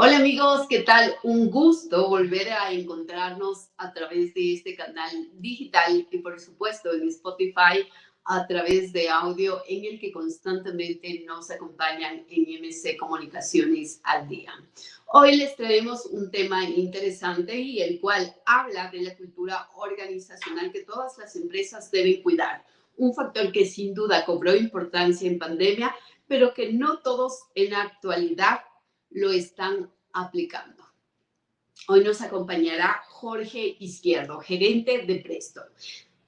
Hola amigos, ¿qué tal? Un gusto volver a encontrarnos a través de este canal digital y por supuesto en Spotify a través de audio en el que constantemente nos acompañan en MC Comunicaciones al Día. Hoy les traemos un tema interesante y el cual habla de la cultura organizacional que todas las empresas deben cuidar. Un factor que sin duda cobró importancia en pandemia, pero que no todos en la actualidad lo están aplicando. Hoy nos acompañará Jorge Izquierdo, gerente de Presto.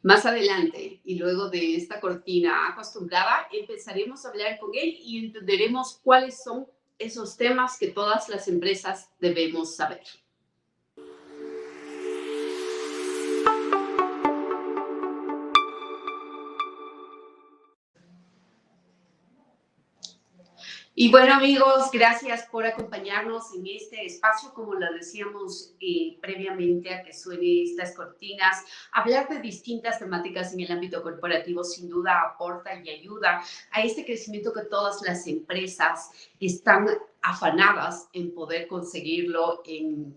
Más adelante y luego de esta cortina acostumbrada, empezaremos a hablar con él y entenderemos cuáles son esos temas que todas las empresas debemos saber. Y bueno amigos, gracias por acompañarnos en este espacio, como lo decíamos previamente a que suene estas cortinas. Hablar de distintas temáticas en el ámbito corporativo sin duda aporta y ayuda a este crecimiento que todas las empresas están afanadas en poder conseguirlo,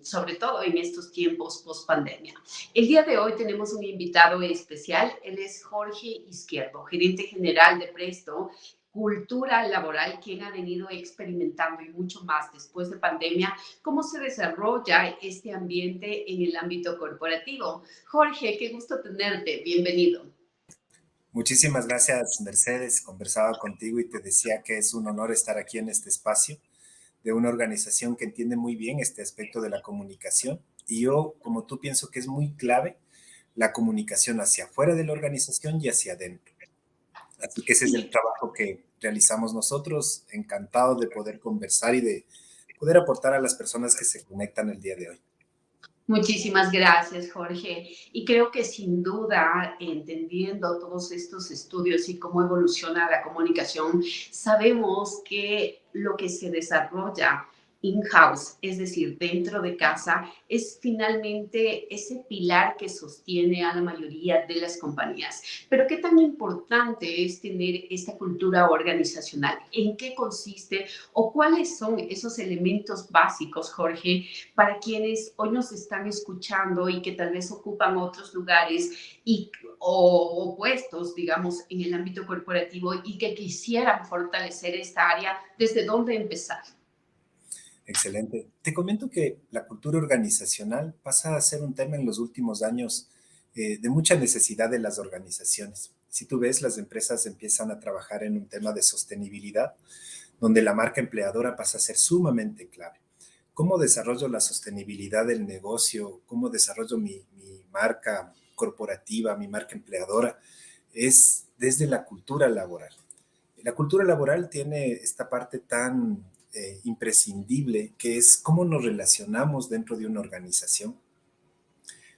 sobre todo en estos tiempos post pandemia. El día de hoy tenemos un invitado especial, él es Jorge Izquierdo, gerente general de Presto, cultura laboral, quien ha venido experimentando y mucho más después de pandemia, cómo se desarrolla este ambiente en el ámbito corporativo. Jorge, qué gusto tenerte, bienvenido. Muchísimas gracias, Mercedes. Conversaba contigo y te decía que es un honor estar aquí en este espacio de una organización que entiende muy bien este aspecto de la comunicación. Y yo, como tú, pienso que es muy clave la comunicación hacia afuera de la organización y hacia adentro. Así que ese es el trabajo que realizamos nosotros. Encantado de poder conversar y de poder aportar a las personas que se conectan el día de hoy. Muchísimas gracias, Jorge. Y creo que sin duda, entendiendo todos estos estudios y cómo evoluciona la comunicación, sabemos que lo que se desarrolla in-house, es decir, dentro de casa, es finalmente ese pilar que sostiene a la mayoría de las compañías. Pero ¿qué tan importante es tener esta cultura organizacional? ¿En qué consiste o cuáles son esos elementos básicos, Jorge, para quienes hoy nos están escuchando y que tal vez ocupan otros lugares o puestos, digamos, en el ámbito corporativo y que quisieran fortalecer esta área? ¿Desde dónde empezar? Excelente. Te comento que la cultura organizacional pasa a ser un tema en los últimos años de mucha necesidad de las organizaciones. Si tú ves, las empresas empiezan a trabajar en un tema de sostenibilidad, donde la marca empleadora pasa a ser sumamente clave. ¿Cómo desarrollo la sostenibilidad del negocio? ¿Cómo desarrollo mi marca corporativa, mi marca empleadora? Es desde la cultura laboral. La cultura laboral tiene esta parte tan imprescindible que es cómo nos relacionamos dentro de una organización,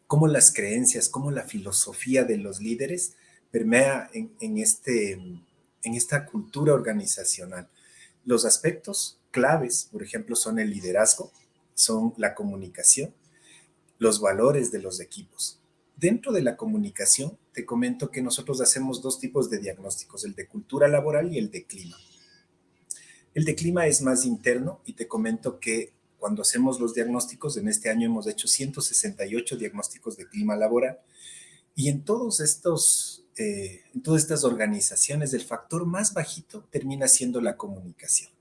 cómo las creencias, cómo la filosofía de los líderes permea en esta cultura organizacional. Los aspectos claves, por ejemplo, son el liderazgo, son la comunicación, los valores de los equipos. Dentro de la comunicación, te comento que nosotros hacemos dos tipos de diagnósticos, el de cultura laboral y el de clima. El de clima es más interno y te comento que cuando hacemos los diagnósticos, en este año hemos hecho 168 diagnósticos de clima laboral y en todas estas organizaciones, el factor más bajito termina siendo la comunicación.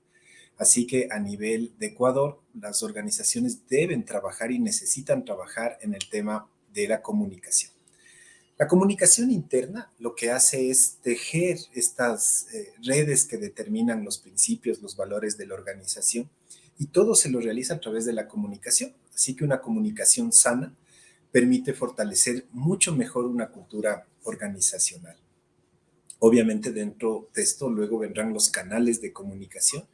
Así que a nivel de Ecuador, las organizaciones deben trabajar y necesitan trabajar en el tema de la comunicación. La comunicación interna lo que hace es tejer estas redes que determinan los principios, los valores de la organización y todo se lo realiza a través de la comunicación. Así que una comunicación sana permite fortalecer mucho mejor una cultura organizacional. Obviamente dentro de esto luego vendrán los canales de comunicación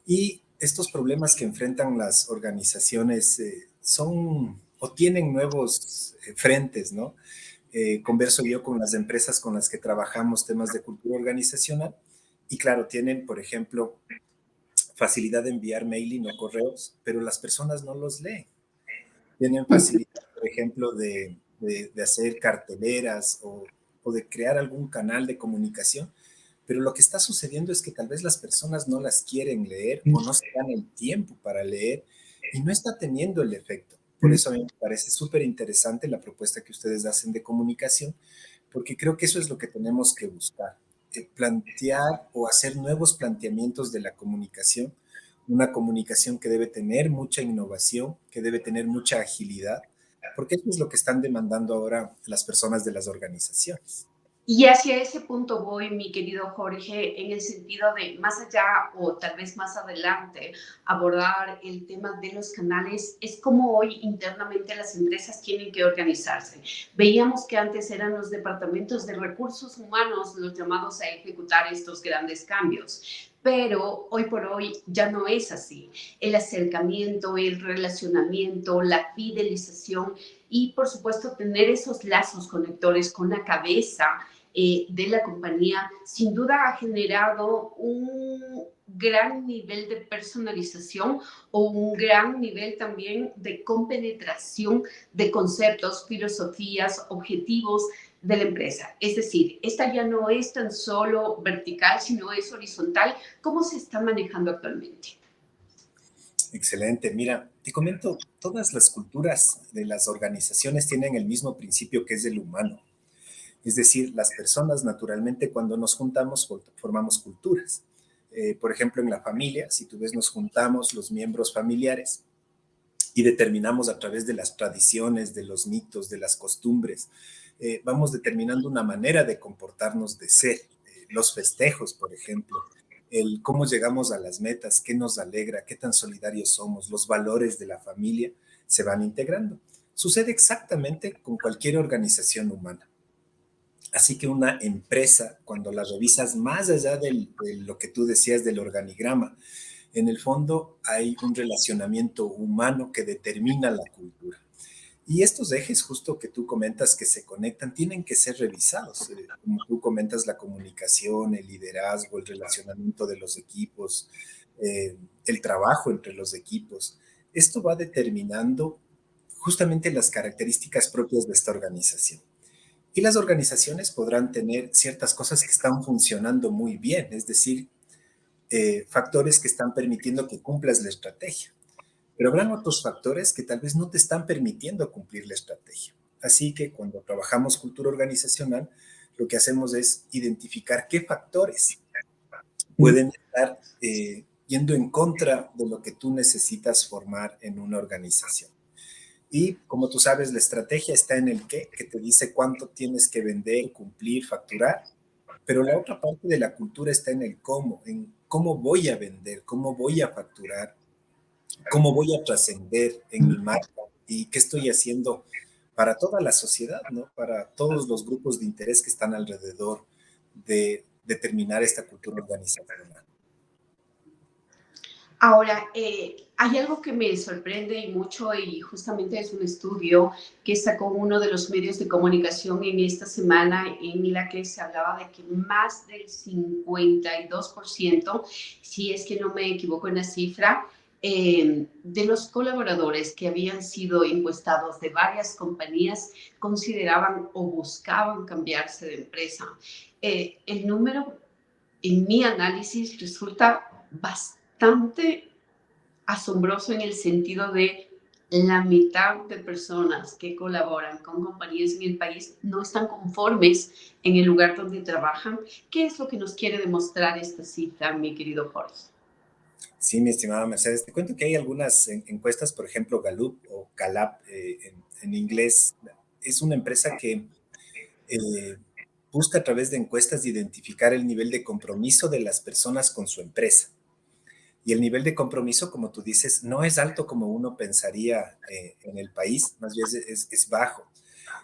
y estos problemas que enfrentan las organizaciones son o tienen nuevos frentes, ¿no? Converso yo con las empresas con las que trabajamos temas de cultura organizacional y claro, tienen, por ejemplo, facilidad de enviar mailing o correos, pero las personas no los leen. Tienen facilidad, por ejemplo, de hacer carteleras o de crear algún canal de comunicación, pero lo que está sucediendo es que tal vez las personas no las quieren leer o no se dan el tiempo para leer y no está teniendo el efecto. Por eso a mí me parece súper interesante la propuesta que ustedes hacen de comunicación, porque creo que eso es lo que tenemos que buscar, plantear o hacer nuevos planteamientos de la comunicación, una comunicación que debe tener mucha innovación, que debe tener mucha agilidad, porque eso es lo que están demandando ahora las personas de las organizaciones. Y hacia ese punto voy, mi querido Jorge, en el sentido de más allá o tal vez más adelante abordar el tema de los canales, es como hoy internamente las empresas tienen que organizarse. Veíamos que antes eran los departamentos de recursos humanos los llamados a ejecutar estos grandes cambios, pero hoy por hoy ya no es así. El acercamiento, el relacionamiento, la fidelización y por supuesto tener esos lazos conectores con la cabeza de la compañía, sin duda ha generado un gran nivel de personalización o un gran nivel también de compenetración de conceptos, filosofías, objetivos de la empresa. Es decir, esta ya no es tan solo vertical, sino es horizontal. ¿Cómo se está manejando actualmente? Excelente. Mira, te comento, todas las culturas de las organizaciones tienen el mismo principio que es el humano. Es decir, las personas naturalmente cuando nos juntamos formamos culturas. Por ejemplo, en la familia, si tú ves, nos juntamos los miembros familiares y determinamos a través de las tradiciones, de los mitos, de las costumbres, vamos determinando una manera de comportarnos, de ser. Los festejos, por ejemplo, el cómo llegamos a las metas, qué nos alegra, qué tan solidarios somos, los valores de la familia se van integrando. Sucede exactamente con cualquier organización humana. Así que una empresa, cuando la revisas más allá de lo que tú decías del organigrama, en el fondo hay un relacionamiento humano que determina la cultura. Y estos ejes justo que tú comentas que se conectan tienen que ser revisados. Como tú comentas, la comunicación, el liderazgo, el relacionamiento de los equipos, el trabajo entre los equipos. Esto va determinando justamente las características propias de esta organización. Y las organizaciones podrán tener ciertas cosas que están funcionando muy bien, es decir, factores que están permitiendo que cumplas la estrategia. Pero habrán otros factores que tal vez no te están permitiendo cumplir la estrategia. Así que cuando trabajamos cultura organizacional, lo que hacemos es identificar qué factores pueden estar yendo en contra de lo que tú necesitas formar en una organización. Y como tú sabes, la estrategia está en el qué, que te dice cuánto tienes que vender, cumplir, facturar, pero la otra parte de la cultura está en cómo voy a vender, cómo voy a facturar, cómo voy a trascender en mi marca y qué estoy haciendo para toda la sociedad, ¿no? Para todos los grupos de interés que están alrededor de determinar esta cultura organizacional. Ahora, hay algo que me sorprende y mucho y justamente es un estudio que sacó uno de los medios de comunicación en esta semana en la que se hablaba de que más del 52%, si es que no me equivoco en la cifra, de los colaboradores que habían sido encuestados de varias compañías consideraban o buscaban cambiarse de empresa. El número en mi análisis resulta bastante asombroso en el sentido de la mitad de personas que colaboran con compañías en el país no están conformes en el lugar donde trabajan. ¿Qué es lo que nos quiere demostrar esta cifra, mi querido Jorge? Sí, mi estimada Mercedes, te cuento que hay algunas encuestas, por ejemplo, Gallup o Gallup en inglés. Es una empresa que eh, busca a través de encuestas identificar el nivel de compromiso de las personas con su empresa. Y el nivel de compromiso, como tú dices, no es alto como uno pensaría en el país, más bien es bajo.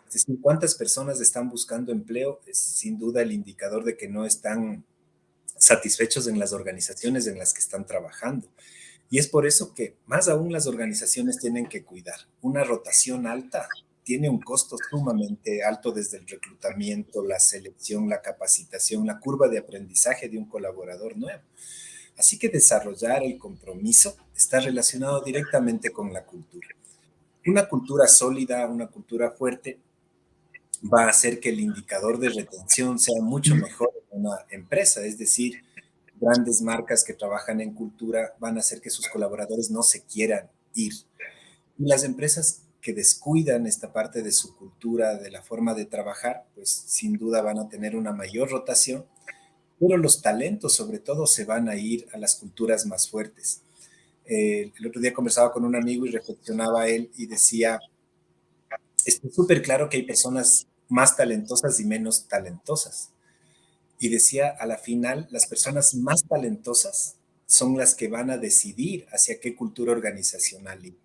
Es decir, cuántas personas están buscando empleo es sin duda el indicador de que no están satisfechos en las organizaciones en las que están trabajando. Y es por eso que más aún las organizaciones tienen que cuidar. Una rotación alta tiene un costo sumamente alto desde el reclutamiento, la selección, la capacitación, la curva de aprendizaje de un colaborador nuevo. Así que desarrollar el compromiso está relacionado directamente con la cultura. Una cultura sólida, una cultura fuerte, va a hacer que el indicador de retención sea mucho mejor en una empresa, es decir, grandes marcas que trabajan en cultura van a hacer que sus colaboradores no se quieran ir. Y las empresas que descuidan esta parte de su cultura, de la forma de trabajar, pues sin duda van a tener una mayor rotación, pero los talentos sobre todo se van a ir a las culturas más fuertes. El otro día conversaba con un amigo y reflexionaba él y decía, está súper claro que hay personas más talentosas y menos talentosas. Y decía, a la final, las personas más talentosas son las que van a decidir hacia qué cultura organizacional ir.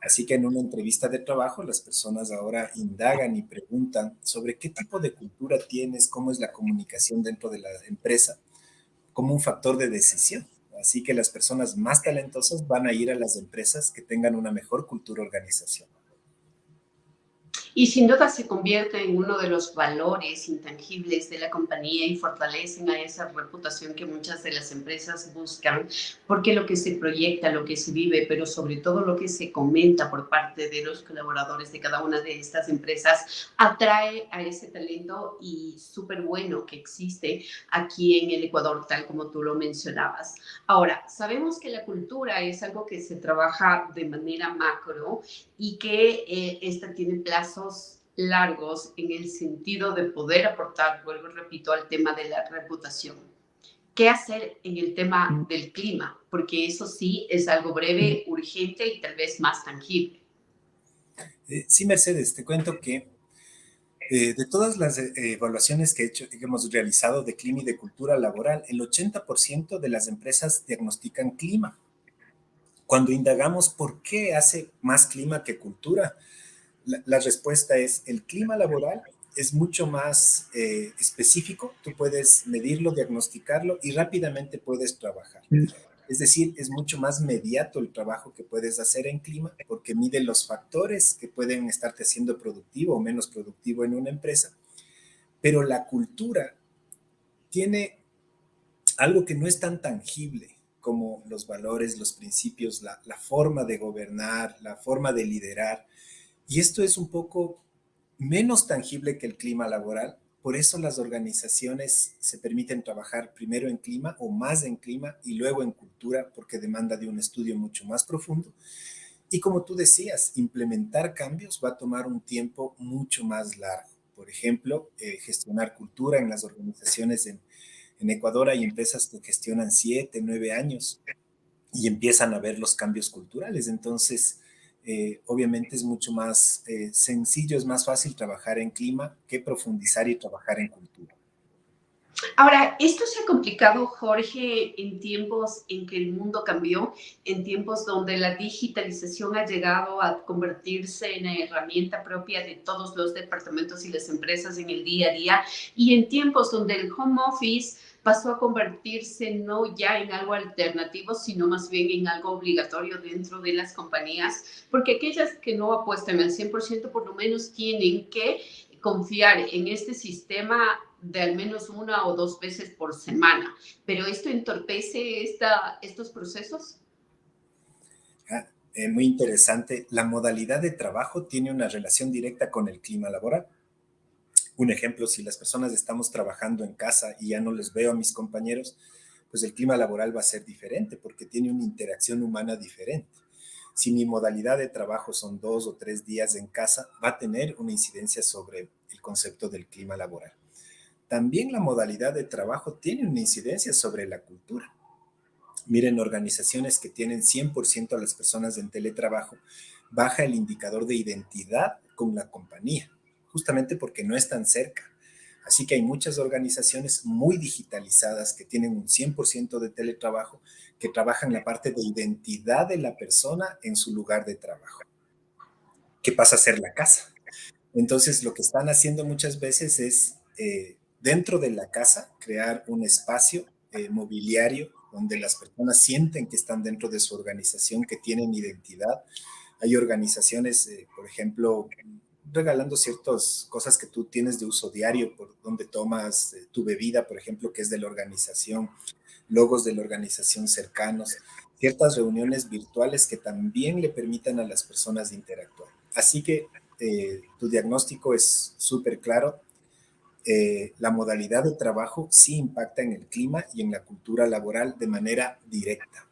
Así que en una entrevista de trabajo, las personas ahora indagan y preguntan sobre qué tipo de cultura tienes, cómo es la comunicación dentro de la empresa, como un factor de decisión. Así que las personas más talentosas van a ir a las empresas que tengan una mejor cultura organizacional. Y sin duda se convierte en uno de los valores intangibles de la compañía y fortalecen a esa reputación que muchas de las empresas buscan, porque lo que se proyecta, lo que se vive, pero sobre todo lo que se comenta por parte de los colaboradores de cada una de estas empresas, atrae a ese talento y súper bueno que existe aquí en el Ecuador, tal como tú lo mencionabas. Ahora, sabemos que la cultura es algo que se trabaja de manera macro y que esta tiene plazos largos en el sentido de poder aportar, vuelvo y repito, al tema de la reputación. ¿Qué hacer en el tema del clima? Porque eso sí es algo breve, urgente y tal vez más tangible. Sí, Mercedes, te cuento que de todas las evaluaciones que hemos realizado de clima y de cultura laboral, el 80% de las empresas diagnostican clima. Cuando indagamos por qué hace más clima que cultura, la respuesta es el clima laboral es mucho más específico, tú puedes medirlo, diagnosticarlo y rápidamente puedes trabajar. Es decir, es mucho más mediato el trabajo que puedes hacer en clima porque mide los factores que pueden estarte haciendo productivo o menos productivo en una empresa. Pero la cultura tiene algo que no es tan tangible como los valores, los principios, la forma de gobernar, la forma de liderar. Y esto es un poco menos tangible que el clima laboral. Por eso las organizaciones se permiten trabajar primero en clima o más en clima y luego en cultura, porque demanda de un estudio mucho más profundo. Y como tú decías, implementar cambios va a tomar un tiempo mucho más largo. Por ejemplo, gestionar cultura en las organizaciones en Ecuador hay empresas que gestionan 7, 9 años y empiezan a ver los cambios culturales. Entonces, obviamente es mucho más sencillo, es más fácil trabajar en clima que profundizar y trabajar en cultura. Ahora, esto se ha complicado, Jorge, en tiempos en que el mundo cambió, en tiempos donde la digitalización ha llegado a convertirse en la herramienta propia de todos los departamentos y las empresas en el día a día, y en tiempos donde el home office pasó a convertirse no ya en algo alternativo, sino más bien en algo obligatorio dentro de las compañías, porque aquellas que no apuestan al 100% por lo menos tienen que confiar en este sistema de al menos una o dos veces por semana. Pero esto entorpece estos procesos. Muy interesante. La modalidad de trabajo tiene una relación directa con el clima laboral. Un ejemplo, si las personas estamos trabajando en casa y ya no les veo a mis compañeros, pues el clima laboral va a ser diferente porque tiene una interacción humana diferente. Si mi modalidad de trabajo son 2 o 3 días en casa, va a tener una incidencia sobre el concepto del clima laboral. También la modalidad de trabajo tiene una incidencia sobre la cultura. Miren, organizaciones que tienen 100% a las personas en teletrabajo, baja el indicador de identidad con la compañía, justamente porque no están cerca. Así que hay muchas organizaciones muy digitalizadas que tienen un 100% de teletrabajo, que trabajan la parte de identidad de la persona en su lugar de trabajo, que pasa a ser la casa. Entonces, lo que están haciendo muchas veces es, dentro de la casa, crear un espacio mobiliario donde las personas sienten que están dentro de su organización, que tienen identidad. Hay organizaciones, por ejemplo, regalando ciertas cosas que tú tienes de uso diario, por donde tomas tu bebida, por ejemplo, que es de la organización, logos de la organización cercanos, ciertas reuniones virtuales que también le permitan a las personas interactuar. Así que tu diagnóstico es súper claro. la modalidad de trabajo sí impacta en el clima y en la cultura laboral de manera directa.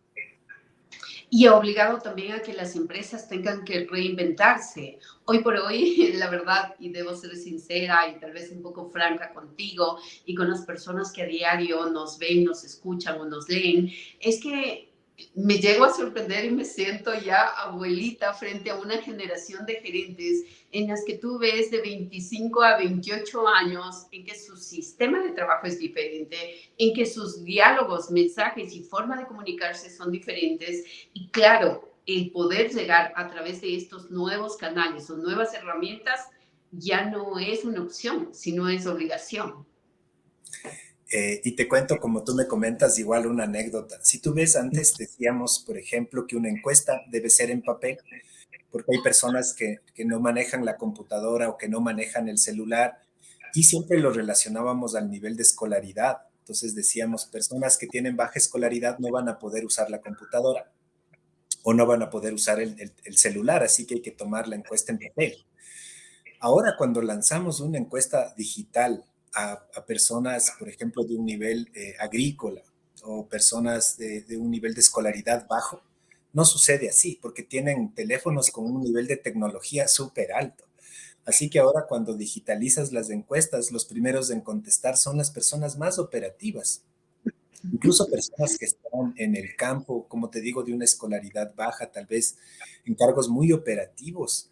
Y obligado también a que las empresas tengan que reinventarse. Hoy por hoy, la verdad, y debo ser sincera y tal vez un poco franca contigo y con las personas que a diario nos ven, nos escuchan o nos leen, es que me llego a sorprender y me siento ya abuelita frente a una generación de gerentes en las que tú ves de 25 a 28 años en que su sistema de trabajo es diferente, en que sus diálogos, mensajes y forma de comunicarse son diferentes. Y claro, el poder llegar a través de estos nuevos canales o nuevas herramientas ya no es una opción, sino es obligación. Y te cuento, como tú me comentas, igual una anécdota. Si tú ves, antes decíamos, por ejemplo, que una encuesta debe ser en papel, porque hay personas que no manejan la computadora o que no manejan el celular, y siempre lo relacionábamos al nivel de escolaridad. Entonces decíamos, personas que tienen baja escolaridad no van a poder usar la computadora o no van a poder usar el celular, así que hay que tomar la encuesta en papel. Ahora, cuando lanzamos una encuesta digital a personas, por ejemplo, de un nivel agrícola o personas de un nivel de escolaridad bajo, no sucede así, porque tienen teléfonos con un nivel de tecnología súper alto. Así que ahora cuando digitalizas las encuestas, los primeros en contestar son las personas más operativas, incluso personas que están en el campo, como te digo, de una escolaridad baja, tal vez en cargos muy operativos.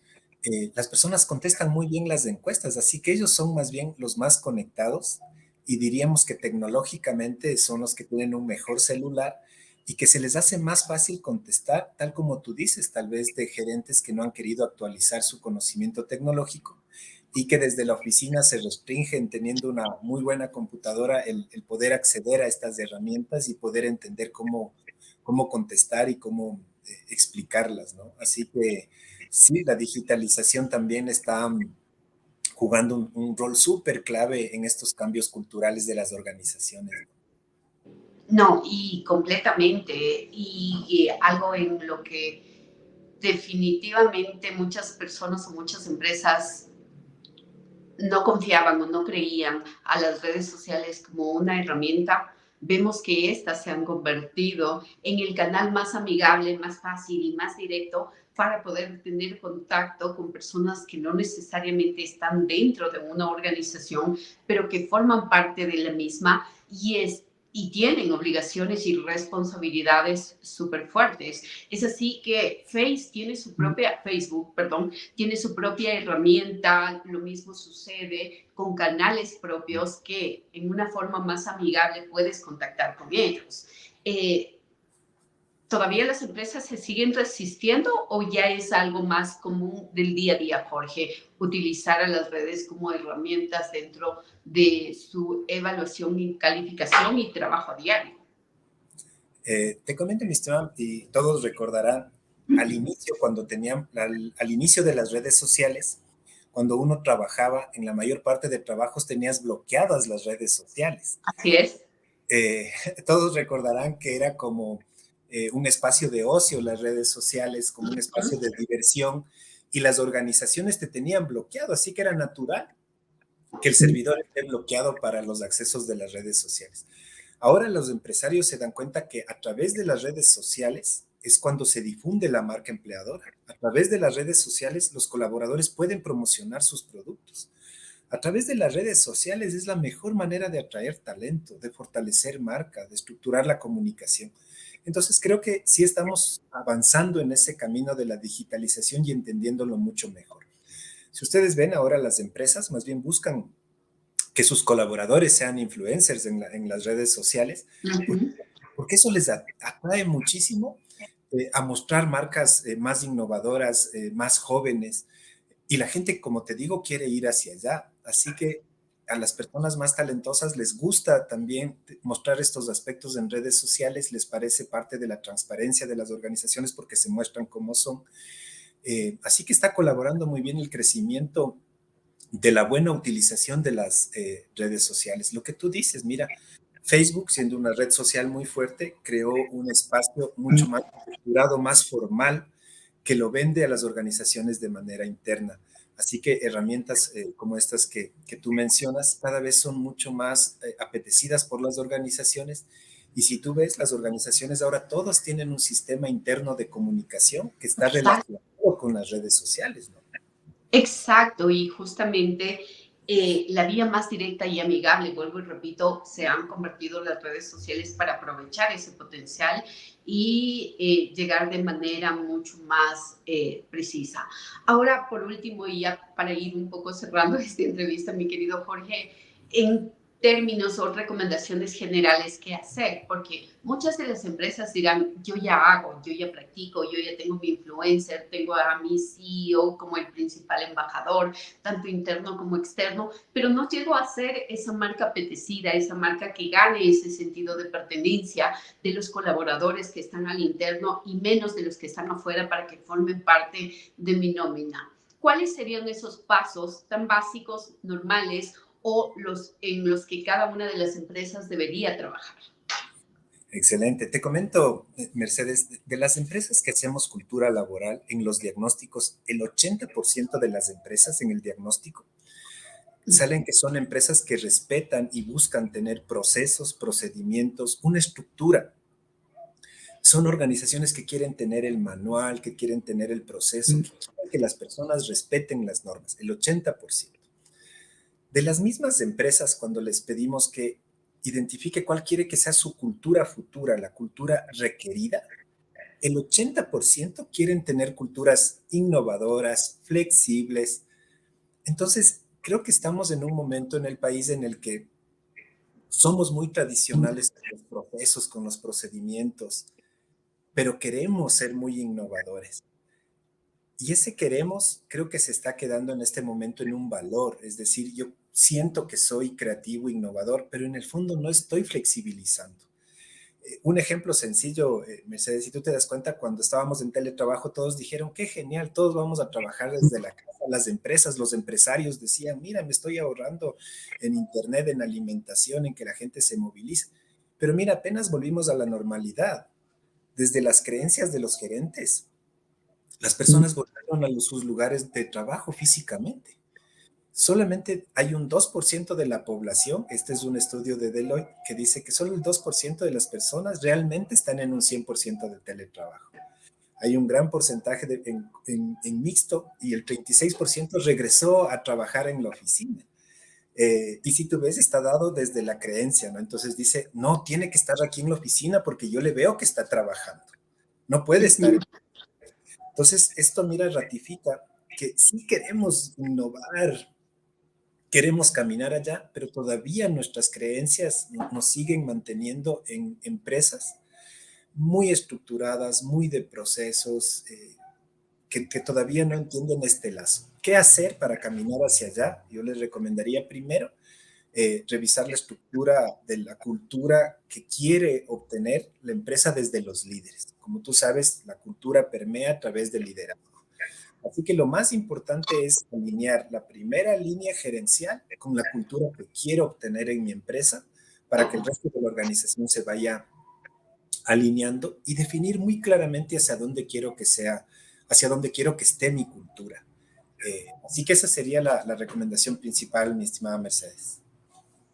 Las personas contestan muy bien las encuestas, así que ellos son más bien los más conectados y diríamos que tecnológicamente son los que tienen un mejor celular y que se les hace más fácil contestar, tal como tú dices, tal vez de gerentes que no han querido actualizar su conocimiento tecnológico y que desde la oficina se restringen teniendo una muy buena computadora el poder acceder a estas herramientas y poder entender cómo contestar y cómo explicarlas, ¿no? Así que sí, la digitalización también está jugando un rol súper clave en estos cambios culturales de las organizaciones. No, y completamente. Y algo en lo que definitivamente muchas personas o muchas empresas no confiaban o no creían a las redes sociales como una herramienta, vemos que éstas se han convertido en el canal más amigable, más fácil y más directo para poder tener contacto con personas que no necesariamente están dentro de una organización, pero que forman parte de la misma y tienen obligaciones y responsabilidades súper fuertes. Es así que Facebook, perdón, tiene su propia herramienta, lo mismo sucede con canales propios que en una forma más amigable puedes contactar con ellos. ¿Todavía las empresas se siguen resistiendo o ya es algo más común del día a día, Jorge, utilizar a las redes como herramientas dentro de su evaluación y calificación y trabajo a diario? Te comento mi estimado, y todos recordarán al inicio, cuando tenían, al inicio de las redes sociales, cuando uno trabajaba, en la mayor parte de trabajos tenías bloqueadas las redes sociales. Así es. Eh, Todos recordarán que era como un espacio de ocio las redes sociales, como un espacio de diversión, y las organizaciones te tenían bloqueado, así que era natural que el servidor esté bloqueado para los accesos de las redes sociales. Ahora los empresarios se dan cuenta que a través de las redes sociales es cuando se difunde la marca empleadora. A través de las redes sociales los colaboradores pueden promocionar sus productos. A través de las redes sociales es la mejor manera de atraer talento, de fortalecer marca, de estructurar la comunicación. Entonces creo que sí estamos avanzando en ese camino de la digitalización y entendiéndolo mucho mejor. Si ustedes ven ahora las empresas, más bien buscan que sus colaboradores sean influencers en las redes sociales, porque, Ujú. porque eso les atrae muchísimo a mostrar marcas más innovadoras, más jóvenes, y la gente, como te digo, quiere ir hacia allá. Así que a las personas más talentosas les gusta también mostrar estos aspectos en redes sociales, les parece parte de la transparencia de las organizaciones porque se muestran como son. Así que está colaborando muy bien el crecimiento de la buena utilización de las redes sociales. Lo que tú dices, mira, Facebook, siendo una red social muy fuerte, creó un espacio mucho más estructurado, más formal, que lo vende a las organizaciones de manera interna. Así que herramientas como estas que tú mencionas cada vez son mucho más apetecidas por las organizaciones. Y si tú ves, las organizaciones ahora todas tienen un sistema interno de comunicación que está Exacto. relacionado con las redes sociales, ¿no? Exacto, y justamente la vía más directa y amigable, vuelvo y repito, se han convertido las redes sociales para aprovechar ese potencial y llegar de manera mucho más precisa. Ahora, por último, y ya para ir un poco cerrando esta entrevista, mi querido Jorge, en términos o recomendaciones generales, ¿qué hacer? Porque muchas de las empresas dirán, yo ya hago, yo ya practico, yo ya tengo mi influencer, tengo a mi CEO como el principal embajador, tanto interno como externo, pero no llego a ser esa marca apetecida, esa marca que gane ese sentido de pertenencia de los colaboradores que están al interno y menos de los que están afuera para que formen parte de mi nómina. ¿Cuáles serían esos pasos tan básicos, normales, o los en los que cada una de las empresas debería trabajar? Excelente. Te comento, Mercedes, de las empresas que hacemos cultura laboral en los diagnósticos, el 80% de las empresas en el diagnóstico salen que son empresas que respetan y buscan tener procesos, procedimientos, una estructura. Son organizaciones que quieren tener el manual, que quieren tener el proceso, que quieren que las personas respeten las normas, el 80%. De las mismas empresas, cuando les pedimos que identifique cuál quiere que sea su cultura futura, la cultura requerida, el 80% quieren tener culturas innovadoras, flexibles. Entonces, creo que estamos en un momento en el país en el que somos muy tradicionales con los procesos, con los procedimientos, pero queremos ser muy innovadores. Y ese queremos creo que se está quedando en este momento en un valor, es decir, yo siento que soy creativo, innovador, pero en el fondo no estoy flexibilizando. Un ejemplo sencillo, Mercedes, si tú te das cuenta, cuando estábamos en teletrabajo, todos dijeron, qué genial, todos vamos a trabajar desde la casa. Las empresas, los empresarios decían, mira, me estoy ahorrando en internet, en alimentación, en que la gente se movilice. Pero mira, apenas volvimos a la normalidad, desde las creencias de los gerentes. Las personas volvieron a sus lugares de trabajo físicamente. Solamente hay un 2% de la población, este es un estudio de Deloitte, que dice que solo el 2% de las personas realmente están en un 100% de teletrabajo. Hay un gran porcentaje en mixto y el 36% regresó a trabajar en la oficina. Y si tú ves, está dado desde la creencia, ¿no? Entonces dice, no, tiene que estar aquí en la oficina porque yo le veo que está trabajando. No puede estar. Entonces, esto, mira, ratifica que sí queremos innovar, queremos caminar allá, pero todavía nuestras creencias nos siguen manteniendo en empresas muy estructuradas, muy de procesos, que todavía no entienden este lazo. ¿Qué hacer para caminar hacia allá? Yo les recomendaría primero revisar la estructura de la cultura que quiere obtener la empresa desde los líderes. Como tú sabes, la cultura permea a través del liderazgo. Así que lo más importante es alinear la primera línea gerencial con la cultura que quiero obtener en mi empresa para que el resto de la organización se vaya alineando y definir muy claramente hacia dónde quiero que sea, hacia dónde quiero que esté mi cultura. Así que esa sería la recomendación principal, mi estimada Mercedes.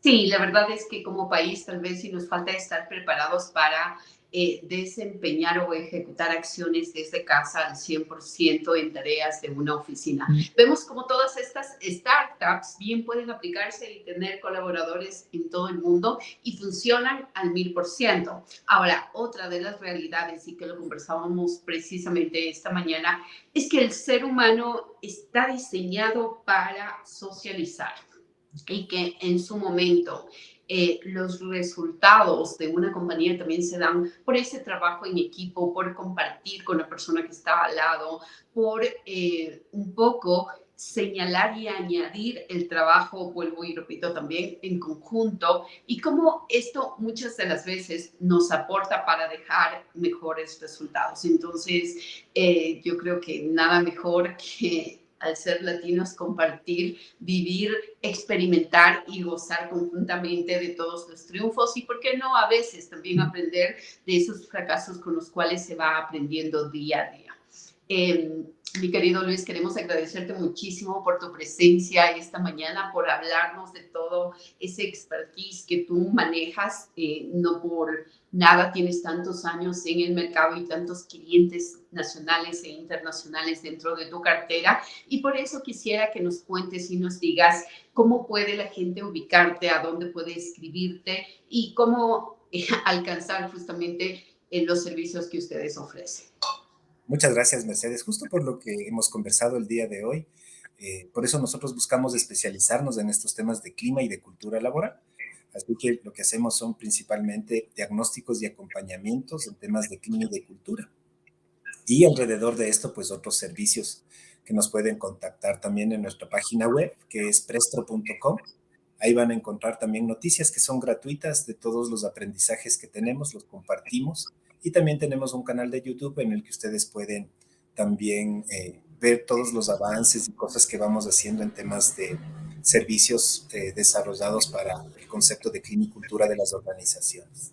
Sí, la verdad es que como país tal vez sí nos falta estar preparados para desempeñar o ejecutar acciones desde casa al 100% en tareas de una oficina. Vemos como todas estas startups bien pueden aplicarse y tener colaboradores en todo el mundo y funcionan al 1000%. Ahora, otra de las realidades y que lo conversábamos precisamente esta mañana es que el ser humano está diseñado para socializar y que en su momento los resultados de una compañía también se dan por ese trabajo en equipo, por compartir con la persona que está al lado, por un poco señalar y añadir el trabajo, vuelvo y repito también, en conjunto, y cómo esto muchas de las veces nos aporta para dejar mejores resultados. Entonces, yo creo que nada mejor que al ser latinos compartir, vivir, experimentar y gozar conjuntamente de todos los triunfos y, ¿por qué no, a veces también aprender de esos fracasos con los cuales se va aprendiendo día a día? Eh, Mi querido Luis, queremos agradecerte muchísimo por tu presencia esta mañana, por hablarnos de todo ese expertise que tú manejas. No por nada tienes tantos años en el mercado y tantos clientes nacionales e internacionales dentro de tu cartera. Y por eso quisiera que nos cuentes y nos digas cómo puede la gente ubicarte, a dónde puede escribirte y cómo alcanzar justamente los servicios que ustedes ofrecen. Muchas gracias, Mercedes. Justo por lo que hemos conversado el día de hoy, por eso nosotros buscamos especializarnos en estos temas de clima y de cultura laboral. Así que lo que hacemos son principalmente diagnósticos y acompañamientos en temas de clima y de cultura. Y alrededor de esto, pues otros servicios que nos pueden contactar también en nuestra página web, que es prestro.com. Ahí van a encontrar también noticias que son gratuitas de todos los aprendizajes que tenemos, los compartimos. Y también tenemos un canal de YouTube en el que ustedes pueden también ver todos los avances y cosas que vamos haciendo en temas de servicios desarrollados para el concepto de clinicultura de las organizaciones.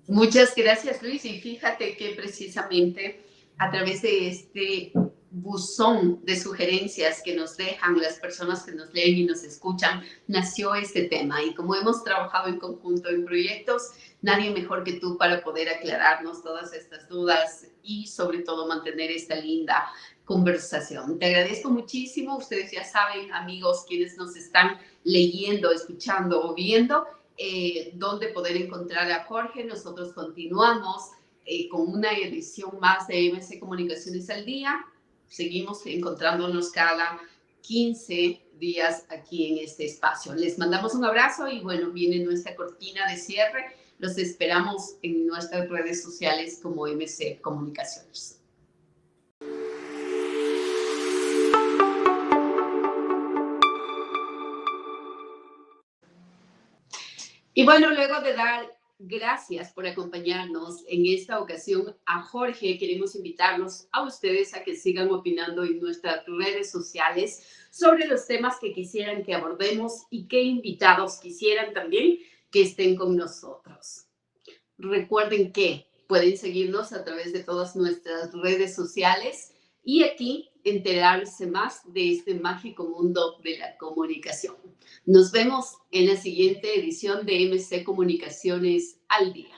Muchas gracias, Luis. Y fíjate que precisamente a través de este buzón de sugerencias que nos dejan las personas que nos leen y nos escuchan, nació este tema. Y como hemos trabajado en conjunto en proyectos, nadie mejor que tú para poder aclararnos todas estas dudas y sobre todo mantener esta linda conversación. Te agradezco muchísimo. Ustedes ya saben, amigos, quienes nos están leyendo, escuchando o viendo, dónde poder encontrar a Jorge. Nosotros continuamos con una edición más de MC Comunicaciones al Día. Seguimos encontrándonos cada 15 días aquí en este espacio. Les mandamos un abrazo y bueno, viene nuestra cortina de cierre. Los esperamos en nuestras redes sociales como MC Comunicaciones. Y bueno, luego de dar gracias por acompañarnos en esta ocasión a Jorge, queremos invitarlos a ustedes a que sigan opinando en nuestras redes sociales sobre los temas que quisieran que abordemos y qué invitados quisieran también que estén con nosotros. Recuerden que pueden seguirnos a través de todas nuestras redes sociales y aquí enterarse más de este mágico mundo de la comunicación. Nos vemos en la siguiente edición de MC Comunicaciones al Día.